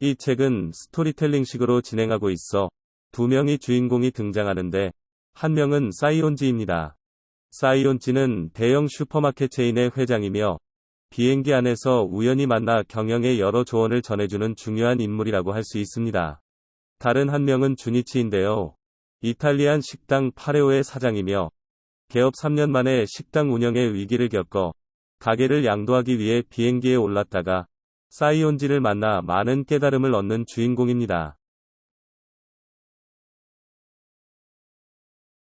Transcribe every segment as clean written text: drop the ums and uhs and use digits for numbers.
이 책은 스토리텔링식으로 진행하고 있어 두 명의 주인공이 등장하는데 한 명은 사이온지입니다. 사이온지는 대형 슈퍼마켓 체인의 회장이며 비행기 안에서 우연히 만나 경영의 여러 조언을 전해주는 중요한 인물이라고 할 수 있습니다. 다른 한 명은 주니치인데요. 이탈리안 식당 파레오의 사장이며 개업 3년 만에 식당 운영에 위기를 겪어 가게를 양도하기 위해 비행기에 올랐다가 사이온지를 만나 많은 깨달음을 얻는 주인공입니다.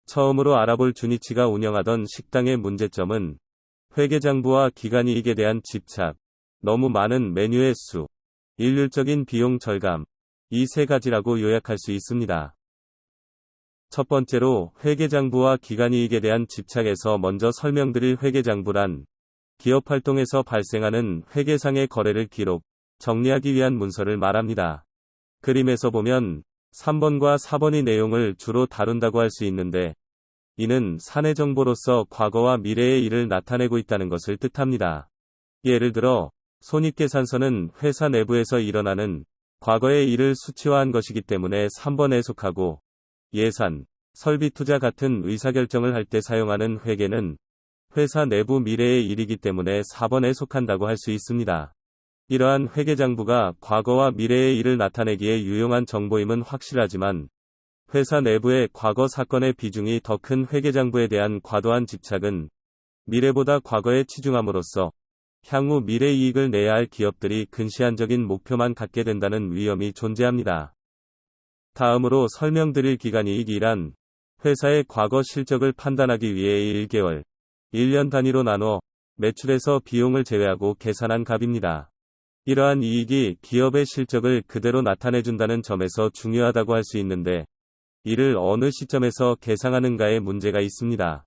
처음으로 알아볼 주니치가 운영하던 식당의 문제점은 회계장부와 기간이익에 대한 집착, 너무 많은 메뉴의 수, 일률적인 비용 절감, 이 세 가지라고 요약할 수 있습니다. 첫 번째로 회계장부와 기간이익에 대한 집착에서 먼저 설명드릴 회계장부란 기업 활동에서 발생하는 회계상의 거래를 기록, 정리하기 위한 문서를 말합니다. 그림에서 보면 3번과 4번의 내용을 주로 다룬다고 할 수 있는데 이는 사내 정보로서 과거와 미래의 일을 나타내고 있다는 것을 뜻합니다. 예를 들어 손익계산서는 회사 내부에서 일어나는 과거의 일을 수치화한 것이기 때문에 3번에 속하고 예산, 설비 투자 같은 의사결정을 할 때 사용하는 회계는 회사 내부 미래의 일이기 때문에 4번에 속한다고 할 수 있습니다. 이러한 회계장부가 과거와 미래의 일을 나타내기에 유용한 정보임은 확실하지만 회사 내부의 과거 사건의 비중이 더 큰 회계장부에 대한 과도한 집착은 미래보다 과거에 치중함으로써 향후 미래 이익을 내야 할 기업들이 근시안적인 목표만 갖게 된다는 위험이 존재합니다. 다음으로 설명드릴 기간이익이란 회사의 과거 실적을 판단하기 위해 1개월, 1년 단위로 나눠 매출에서 비용을 제외하고 계산한 값입니다. 이러한 이익이 기업의 실적을 그대로 나타내준다는 점에서 중요하다고 할 수 있는데 이를 어느 시점에서 계상하는가에 문제가 있습니다.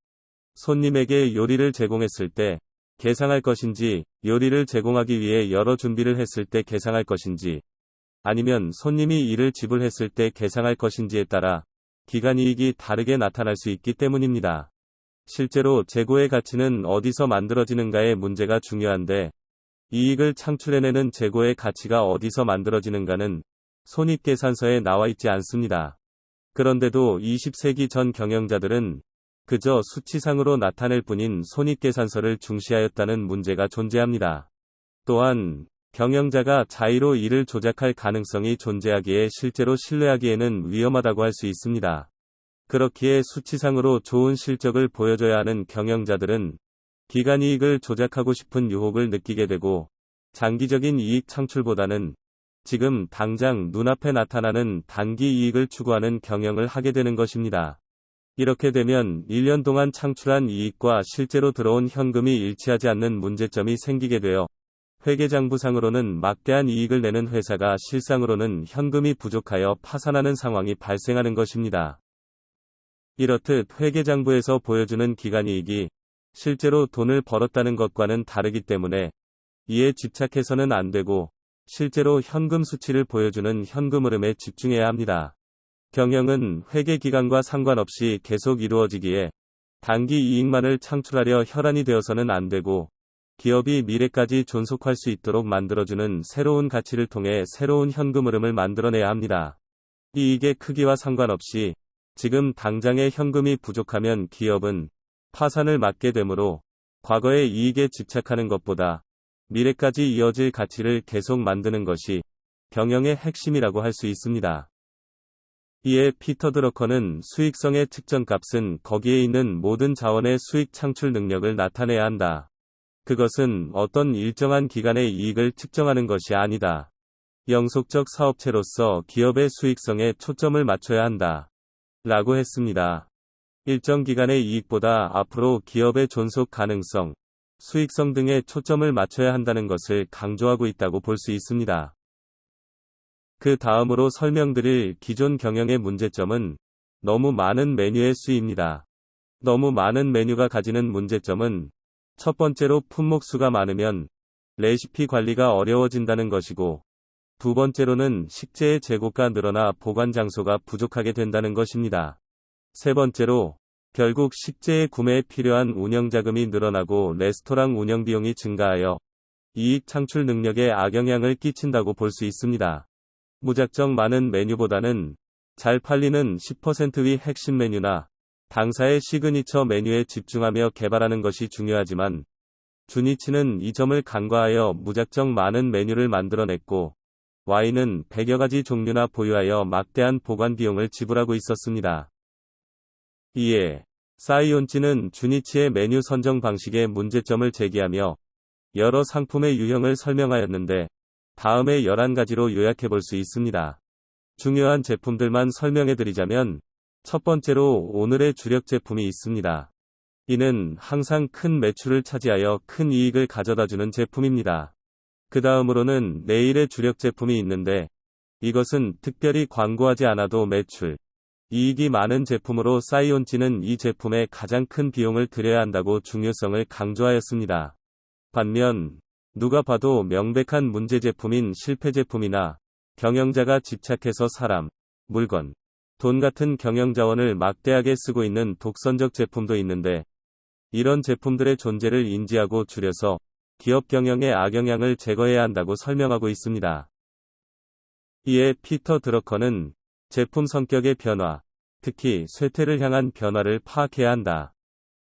손님에게 요리를 제공했을 때 계상할 것인지, 요리를 제공하기 위해 여러 준비를 했을 때 계상할 것인지, 아니면 손님이 이를 지불했을 때 계상할 것인지에 따라 기간이익이 다르게 나타날 수 있기 때문입니다. 실제로 재고의 가치는 어디서 만들어지는가의 문제가 중요한데 이익을 창출해내는 재고의 가치가 어디서 만들어지는가는 손익계산서에 나와 있지 않습니다. 그런데도 20세기 전 경영자들은 그저 수치상으로 나타낼 뿐인 손익계산서를 중시하였다는 문제가 존재합니다. 또한 경영자가 자의로 이를 조작할 가능성이 존재하기에 실제로 신뢰하기에는 위험하다고 할 수 있습니다. 그렇기에 수치상으로 좋은 실적을 보여줘야 하는 경영자들은 기간이익을 조작하고 싶은 유혹을 느끼게 되고 장기적인 이익 창출보다는 지금 당장 눈앞에 나타나는 단기 이익을 추구하는 경영을 하게 되는 것입니다. 이렇게 되면 1년 동안 창출한 이익과 실제로 들어온 현금이 일치하지 않는 문제점이 생기게 되어 회계장부상으로는 막대한 이익을 내는 회사가 실상으로는 현금이 부족하여 파산하는 상황이 발생하는 것입니다. 이렇듯 회계장부에서 보여주는 기간이익이 실제로 돈을 벌었다는 것과는 다르기 때문에 이에 집착해서는 안 되고 실제로 현금 수치를 보여주는 현금 흐름에 집중해야 합니다. 경영은 회계기간과 상관없이 계속 이루어지기에 단기 이익만을 창출하려 혈안이 되어서는 안 되고 기업이 미래까지 존속할 수 있도록 만들어주는 새로운 가치를 통해 새로운 현금 흐름을 만들어내야 합니다. 이익의 크기와 상관없이 지금 당장의 현금이 부족하면 기업은 파산을 맞게 되므로 과거의 이익에 집착하는 것보다 미래까지 이어질 가치를 계속 만드는 것이 경영의 핵심이라고 할 수 있습니다. 이에 피터 드러커는 수익성의 측정값은 거기에 있는 모든 자원의 수익 창출 능력을 나타내야 한다. 그것은 어떤 일정한 기간의 이익을 측정하는 것이 아니다. 영속적 사업체로서 기업의 수익성에 초점을 맞춰야 한다. 라고 했습니다. 일정 기간의 이익보다 앞으로 기업의 존속 가능성, 수익성 등에 초점을 맞춰야 한다는 것을 강조하고 있다고 볼 수 있습니다. 그 다음으로 설명드릴 기존 경영의 문제점은 너무 많은 메뉴의 수입니다. 너무 많은 메뉴가 가지는 문제점은 첫 번째로 품목수가 많으면 레시피 관리가 어려워진다는 것이고 두 번째로는 식재의 재고가 늘어나 보관 장소가 부족하게 된다는 것입니다. 세 번째로 결국 식재의 구매에 필요한 운영자금이 늘어나고 레스토랑 운영비용이 증가하여 이익 창출 능력에 악영향을 끼친다고 볼 수 있습니다. 무작정 많은 메뉴보다는 잘 팔리는 10%의 핵심 메뉴나 당사의 시그니처 메뉴에 집중하며 개발하는 것이 중요하지만 주니치는 이 점을 간과하여 무작정 많은 메뉴를 만들어냈고 와인은 100여 가지 종류나 보유하여 막대한 보관 비용을 지불하고 있었습니다. 이에 사이온치는 주니치의 메뉴 선정 방식에 문제점을 제기하며 여러 상품의 유형을 설명하였는데 다음의 11가지로 요약해 볼 수 있습니다. 중요한 제품들만 설명해드리자면 첫 번째로 오늘의 주력 제품이 있습니다. 이는 항상 큰 매출을 차지하여 큰 이익을 가져다주는 제품입니다. 그 다음으로는 내일의 주력 제품이 있는데 이것은 특별히 광고하지 않아도 매출, 이익이 많은 제품으로 사이온치는 이 제품에 가장 큰 비용을 들여야 한다고 중요성을 강조하였습니다. 반면 누가 봐도 명백한 문제 제품인 실패 제품이나 경영자가 집착해서 사람, 물건, 돈 같은 경영자원을 막대하게 쓰고 있는 독선적 제품도 있는데 이런 제품들의 존재를 인지하고 줄여서 기업 경영의 악영향을 제거해야 한다고 설명하고 있습니다. 이에 피터 드러커는 제품 성격의 변화, 특히 쇠퇴를 향한 변화를 파악해야 한다.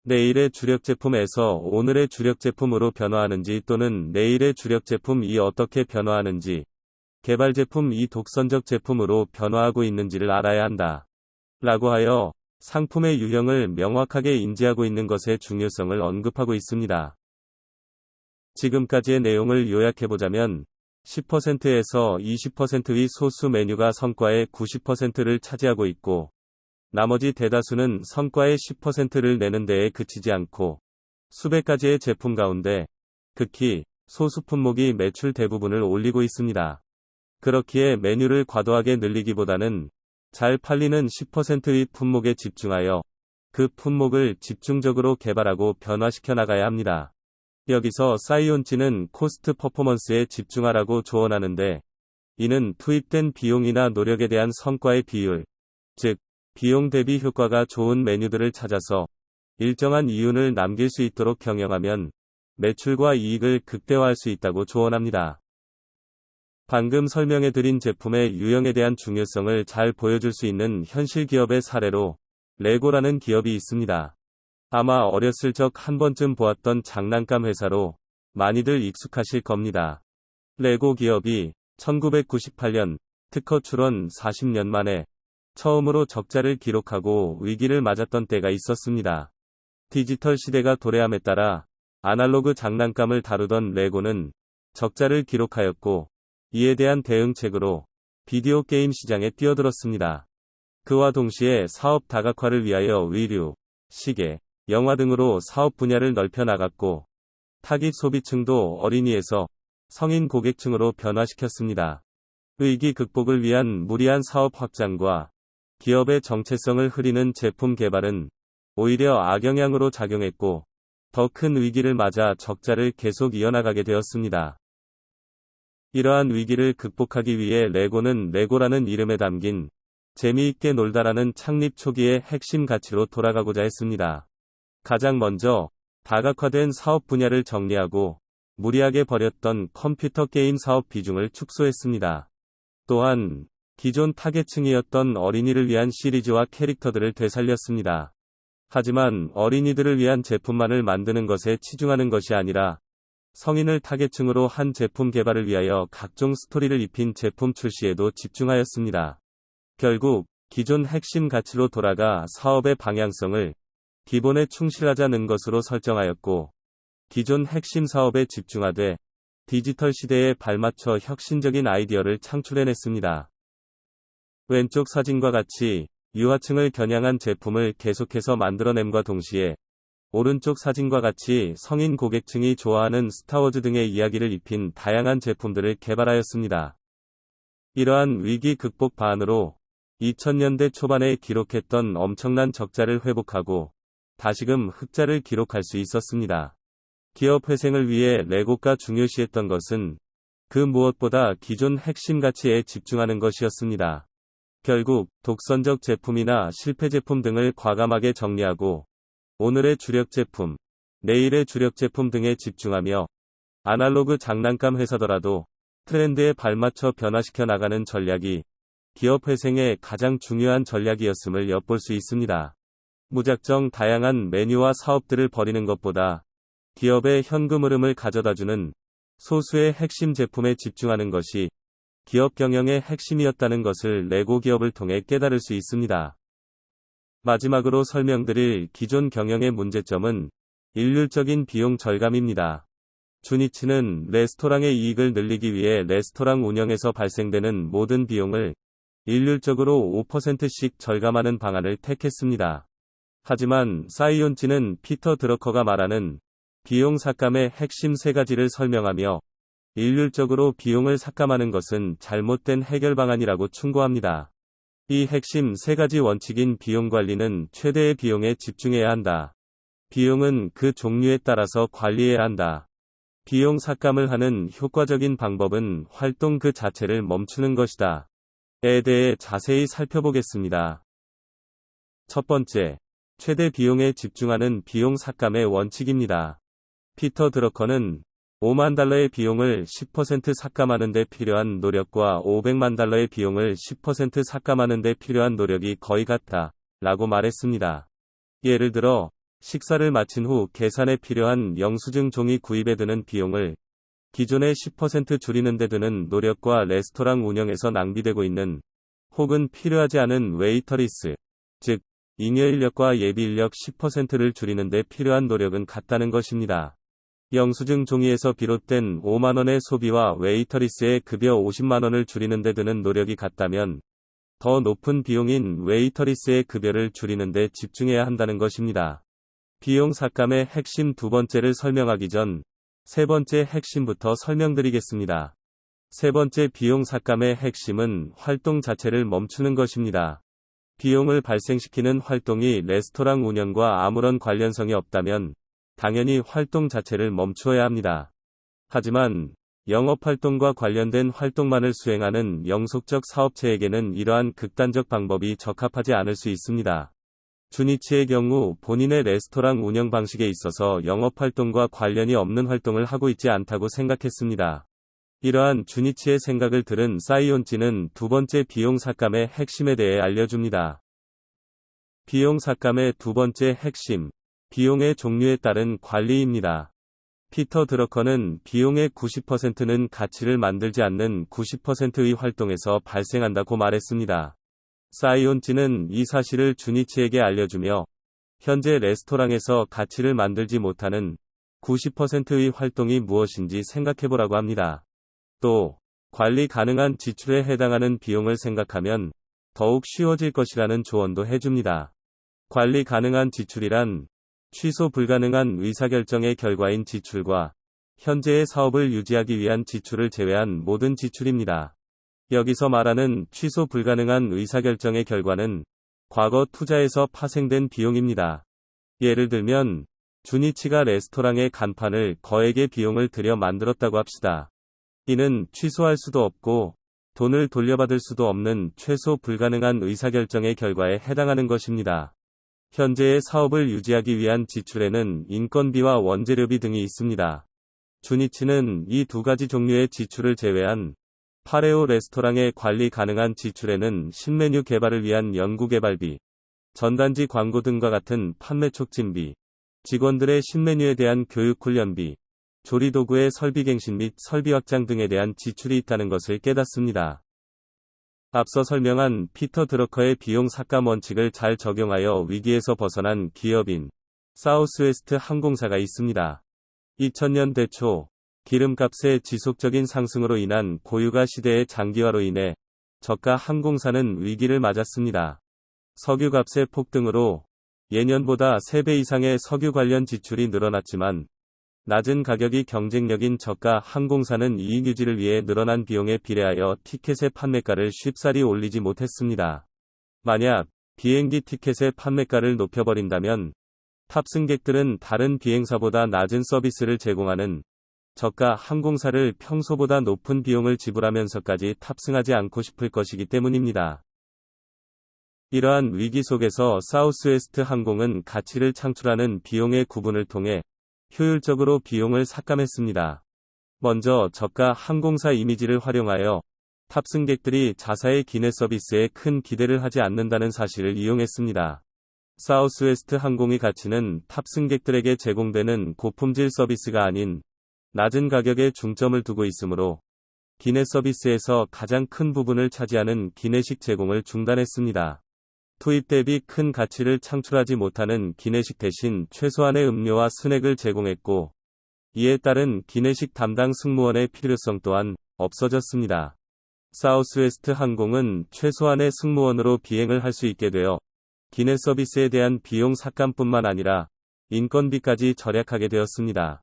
내일의 주력 제품에서 오늘의 주력 제품으로 변화하는지 또는 내일의 주력 제품이 어떻게 변화하는지 개발 제품 이 독선적 제품으로 변화하고 있는지를 알아야 한다. 라고 하여 상품의 유형을 명확하게 인지하고 있는 것의 중요성을 언급하고 있습니다. 지금까지의 내용을 요약해보자면 10%에서 20%의 소수 메뉴가 성과의 90%를 차지하고 있고 나머지 대다수는 성과의 10%를 내는 데에 그치지 않고 수백 가지의 제품 가운데 극히 소수 품목이 매출 대부분을 올리고 있습니다. 그렇기에 메뉴를 과도하게 늘리기보다는 잘 팔리는 10%의 품목에 집중하여 그 품목을 집중적으로 개발하고 변화시켜 나가야 합니다. 여기서 사이온치는 코스트 퍼포먼스에 집중하라고 조언하는데 이는 투입된 비용이나 노력에 대한 성과의 비율, 즉 비용 대비 효과가 좋은 메뉴들을 찾아서 일정한 이윤을 남길 수 있도록 경영하면 매출과 이익을 극대화할 수 있다고 조언합니다. 방금 설명해드린 제품의 유형에 대한 중요성을 잘 보여줄 수 있는 현실 기업의 사례로 레고라는 기업이 있습니다. 아마 어렸을 적 한 번쯤 보았던 장난감 회사로 많이들 익숙하실 겁니다. 레고 기업이 1998년 특허 출원 40년 만에 처음으로 적자를 기록하고 위기를 맞았던 때가 있었습니다. 디지털 시대가 도래함에 따라 아날로그 장난감을 다루던 레고는 적자를 기록하였고 이에 대한 대응책으로 비디오 게임 시장에 뛰어들었습니다. 그와 동시에 사업 다각화를 위하여 의류, 시계, 영화 등으로 사업 분야를 넓혀 나갔고 타깃 소비층도 어린이에서 성인 고객층으로 변화시켰습니다. 위기 극복을 위한 무리한 사업 확장과 기업의 정체성을 흐리는 제품 개발은 오히려 악영향으로 작용했고 더 큰 위기를 맞아 적자를 계속 이어나가게 되었습니다. 이러한 위기를 극복하기 위해 레고는 레고라는 이름에 담긴 재미있게 놀다라는 창립 초기의 핵심 가치로 돌아가고자 했습니다. 가장 먼저 다각화된 사업 분야를 정리하고 무리하게 버렸던 컴퓨터 게임 사업 비중을 축소했습니다. 또한 기존 타겟층이었던 어린이를 위한 시리즈와 캐릭터들을 되살렸습니다. 하지만 어린이들을 위한 제품만을 만드는 것에 치중하는 것이 아니라 성인을 타겟층으로 한 제품 개발을 위하여 각종 스토리를 입힌 제품 출시에도 집중하였습니다. 결국 기존 핵심 가치로 돌아가 사업의 방향성을 기본에 충실하자는 것으로 설정하였고 기존 핵심 사업에 집중하되 디지털 시대에 발맞춰 혁신적인 아이디어를 창출해냈습니다. 왼쪽 사진과 같이 유아층을 겨냥한 제품을 계속해서 만들어냄과 동시에 오른쪽 사진과 같이 성인 고객층이 좋아하는 스타워즈 등의 이야기를 입힌 다양한 제품들을 개발하였습니다. 이러한 위기 극복 방안으로 2000년대 초반에 기록했던 엄청난 적자를 회복하고 다시금 흑자를 기록할 수 있었습니다. 기업 회생을 위해 레고가 중요시했던 것은 그 무엇보다 기존 핵심 가치에 집중하는 것이었습니다. 결국 독선적 제품이나 실패 제품 등을 과감하게 정리하고 오늘의 주력 제품, 내일의 주력 제품 등에 집중하며 아날로그 장난감 회사더라도 트렌드에 발맞춰 변화시켜 나가는 전략이 기업 회생의 가장 중요한 전략이었음을 엿볼 수 있습니다. 무작정 다양한 메뉴와 사업들을 벌이는 것보다 기업의 현금 흐름을 가져다주는 소수의 핵심 제품에 집중하는 것이 기업 경영의 핵심이었다는 것을 레고 기업을 통해 깨달을 수 있습니다. 마지막으로 설명드릴 기존 경영의 문제점은 일률적인 비용 절감입니다. 주니치는 레스토랑의 이익을 늘리기 위해 레스토랑 운영에서 발생되는 모든 비용을 일률적으로 5%씩 절감하는 방안을 택했습니다. 하지만 사이온치는 피터 드러커가 말하는 비용 삭감의 핵심 세 가지를 설명하며 일률적으로 비용을 삭감하는 것은 잘못된 해결 방안이라고 충고합니다. 이 핵심 세 가지 원칙인 비용 관리는 최대의 비용에 집중해야 한다. 비용은 그 종류에 따라서 관리해야 한다. 비용 삭감을 하는 효과적인 방법은 활동 그 자체를 멈추는 것이다. 에 대해 자세히 살펴보겠습니다. 첫 번째, 최대 비용에 집중하는 비용 삭감의 원칙입니다. 피터 드러커는 5만 달러의 비용을 10% 삭감하는 데 필요한 노력과 500만 달러의 비용을 10% 삭감하는 데 필요한 노력이 거의 같다 라고 말했습니다. 예를 들어 식사를 마친 후 계산에 필요한 영수증 종이 구입에 드는 비용을 기존의 10% 줄이는 데 드는 노력과 레스토랑 운영에서 낭비되고 있는 혹은 필요하지 않은 웨이터리스, 즉 잉여 인력과 예비 인력 10%를 줄이는 데 필요한 노력은 같다는 것입니다. 영수증 종이에서 비롯된 5만원의 소비와 웨이터리스의 급여 50만원을 줄이는 데 드는 노력이 같다면 더 높은 비용인 웨이터리스의 급여를 줄이는 데 집중해야 한다는 것입니다. 비용 삭감의 핵심 두 번째를 설명하기 전 세 번째 핵심부터 설명드리겠습니다. 세 번째 비용 삭감의 핵심은 활동 자체를 멈추는 것입니다. 비용을 발생시키는 활동이 레스토랑 운영과 아무런 관련성이 없다면 당연히 활동 자체를 멈추어야 합니다. 하지만 영업활동과 관련된 활동만을 수행하는 영속적 사업체에게는 이러한 극단적 방법이 적합하지 않을 수 있습니다. 주니치의 경우 본인의 레스토랑 운영 방식에 있어서 영업활동과 관련이 없는 활동을 하고 있지 않다고 생각했습니다. 이러한 주니치의 생각을 들은 사이온치는 두 번째 비용 삭감의 핵심에 대해 알려줍니다. 비용 삭감의 두 번째 핵심, 비용의 종류에 따른 관리입니다. 피터 드러커는 비용의 90%는 가치를 만들지 않는 90%의 활동에서 발생한다고 말했습니다. 사이온치는 이 사실을 주니치에게 알려주며 현재 레스토랑에서 가치를 만들지 못하는 90%의 활동이 무엇인지 생각해보라고 합니다. 또 관리 가능한 지출에 해당하는 비용을 생각하면 더욱 쉬워질 것이라는 조언도 해줍니다. 관리 가능한 지출이란 취소 불가능한 의사결정의 결과인 지출과 현재의 사업을 유지하기 위한 지출을 제외한 모든 지출입니다. 여기서 말하는 취소 불가능한 의사결정의 결과는 과거 투자에서 파생된 비용입니다. 예를 들면 주니치가 레스토랑의 간판을 거액의 비용을 들여 만들었다고 합시다. 이는 취소할 수도 없고 돈을 돌려받을 수도 없는 최소 불가능한 의사결정의 결과에 해당하는 것입니다. 현재의 사업을 유지하기 위한 지출에는 인건비와 원재료비 등이 있습니다. 주니치는 이 두 가지 종류의 지출을 제외한 파레오 레스토랑의 관리 가능한 지출에는 신메뉴 개발을 위한 연구개발비, 전단지 광고 등과 같은 판매 촉진비, 직원들의 신메뉴에 대한 교육 훈련비, 조리도구의 설비갱신 및 설비 확장 등에 대한 지출이 있다는 것을 깨닫습니다. 앞서 설명한 피터 드러커의 비용 삭감 원칙을 잘 적용하여 위기에서 벗어난 기업인 사우스웨스트 항공사가 있습니다. 2000년대 초 기름값의 지속적인 상승으로 인한 고유가 시대의 장기화로 인해 저가 항공사는 위기를 맞았습니다. 석유값의 폭등으로 예년보다 3배 이상의 석유 관련 지출이 늘어났지만 낮은 가격이 경쟁력인 저가 항공사는 이익 유지를 위해 늘어난 비용에 비례하여 티켓의 판매가를 쉽사리 올리지 못했습니다. 만약 비행기 티켓의 판매가를 높여버린다면 탑승객들은 다른 비행사보다 낮은 서비스를 제공하는 저가 항공사를 평소보다 높은 비용을 지불하면서까지 탑승하지 않고 싶을 것이기 때문입니다. 이러한 위기 속에서 사우스웨스트 항공은 가치를 창출하는 비용의 구분을 통해 효율적으로 비용을 삭감했습니다. 먼저 저가 항공사 이미지를 활용하여 탑승객들이 자사의 기내 서비스에 큰 기대를 하지 않는다는 사실을 이용했습니다. 사우스웨스트 항공의 가치는 탑승객들에게 제공되는 고품질 서비스가 아닌 낮은 가격에 중점을 두고 있으므로 기내 서비스에서 가장 큰 부분을 차지하는 기내식 제공을 중단했습니다. 투입 대비 큰 가치를 창출하지 못하는 기내식 대신 최소한의 음료와 스낵을 제공했고, 이에 따른 기내식 담당 승무원의 필요성 또한 없어졌습니다. 사우스웨스트 항공은 최소한의 승무원으로 비행을 할 수 있게 되어 기내 서비스에 대한 비용 삭감뿐만 아니라 인건비까지 절약하게 되었습니다.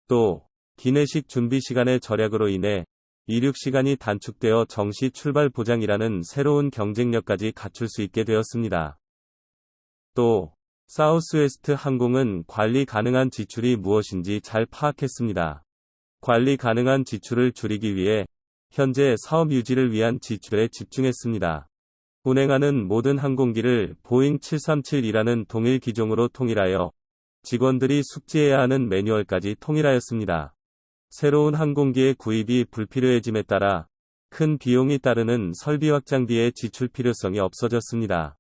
또 기내식 준비 시간의 절약으로 인해 이륙 시간이 단축되어 정시 출발 보장이라는 새로운 경쟁력까지 갖출 수 있게 되었습니다. 또 사우스웨스트 항공은 관리 가능한 지출이 무엇인지 잘 파악했습니다. 관리 가능한 지출을 줄이기 위해 현재 사업 유지를 위한 지출에 집중했습니다. 운행하는 모든 항공기를 보잉 737이라는 동일 기종으로 통일하여 직원들이 숙지해야 하는 매뉴얼까지 통일하였습니다. 새로운 항공기의 구입이 불필요해짐에 따라 큰 비용이 따르는 설비 확장비의 지출 필요성이 없어졌습니다.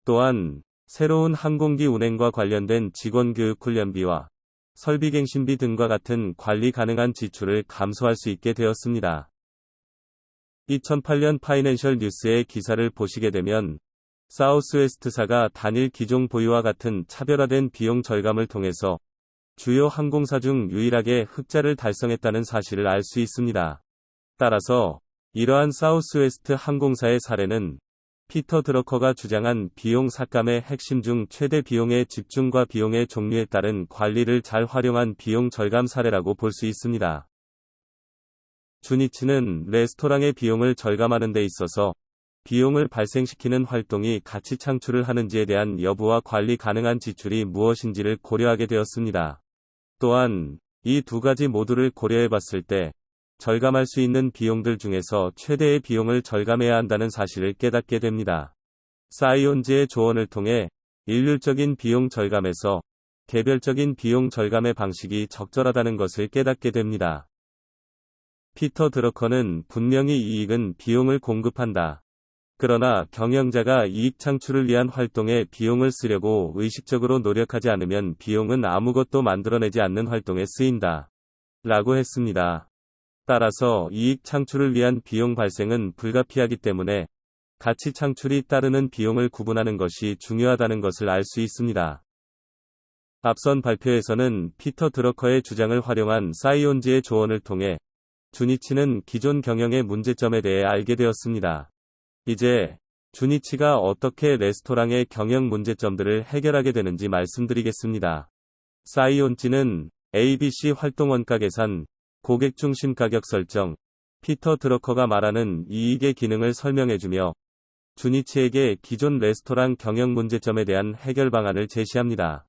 또한 새로운 항공기 운행과 관련된 직원 교육 훈련비와 설비 갱신비 등과 같은 관리 가능한 지출을 감소할 수 있게 되었습니다. 2008년 파이낸셜 뉴스의 기사를 보시게 되면 사우스웨스트사가 단일 기종 보유와 같은 차별화된 비용 절감을 통해서 주요 항공사 중 유일하게 흑자를 달성했다는 사실을 알 수 있습니다. 따라서 이러한 사우스웨스트 항공사의 사례는 피터 드러커가 주장한 비용 삭감의 핵심 중 최대 비용의 집중과 비용의 종류에 따른 관리를 잘 활용한 비용 절감 사례라고 볼 수 있습니다. 주니치는 레스토랑의 비용을 절감하는 데 있어서 비용을 발생시키는 활동이 가치 창출을 하는지에 대한 여부와 관리 가능한 지출이 무엇인지를 고려하게 되었습니다. 또한 이 두 가지 모두를 고려해 봤을 때 절감할 수 있는 비용들 중에서 최대의 비용을 절감해야 한다는 사실을 깨닫게 됩니다. 사이온즈의 조언을 통해 일률적인 비용 절감에서 개별적인 비용 절감의 방식이 적절하다는 것을 깨닫게 됩니다. 피터 드러커는 분명히 이익은 비용을 공급한다. 그러나 경영자가 이익 창출을 위한 활동에 비용을 쓰려고 의식적으로 노력하지 않으면 비용은 아무것도 만들어내지 않는 활동에 쓰인다. 라고 했습니다. 따라서 이익 창출을 위한 비용 발생은 불가피하기 때문에 가치 창출이 따르는 비용을 구분하는 것이 중요하다는 것을 알 수 있습니다. 앞선 발표에서는 피터 드러커의 주장을 활용한 사이온즈의 조언을 통해 주니치는 기존 경영의 문제점에 대해 알게 되었습니다. 이제 주니치가 어떻게 레스토랑의 경영 문제점들을 해결하게 되는지 말씀드리겠습니다. 사이온즈는 ABC 활동 원가 계산, 고객 중심 가격 설정, 피터 드러커가 말하는 이익의 기능을 설명해주며 주니치에게 기존 레스토랑 경영 문제점에 대한 해결 방안을 제시합니다.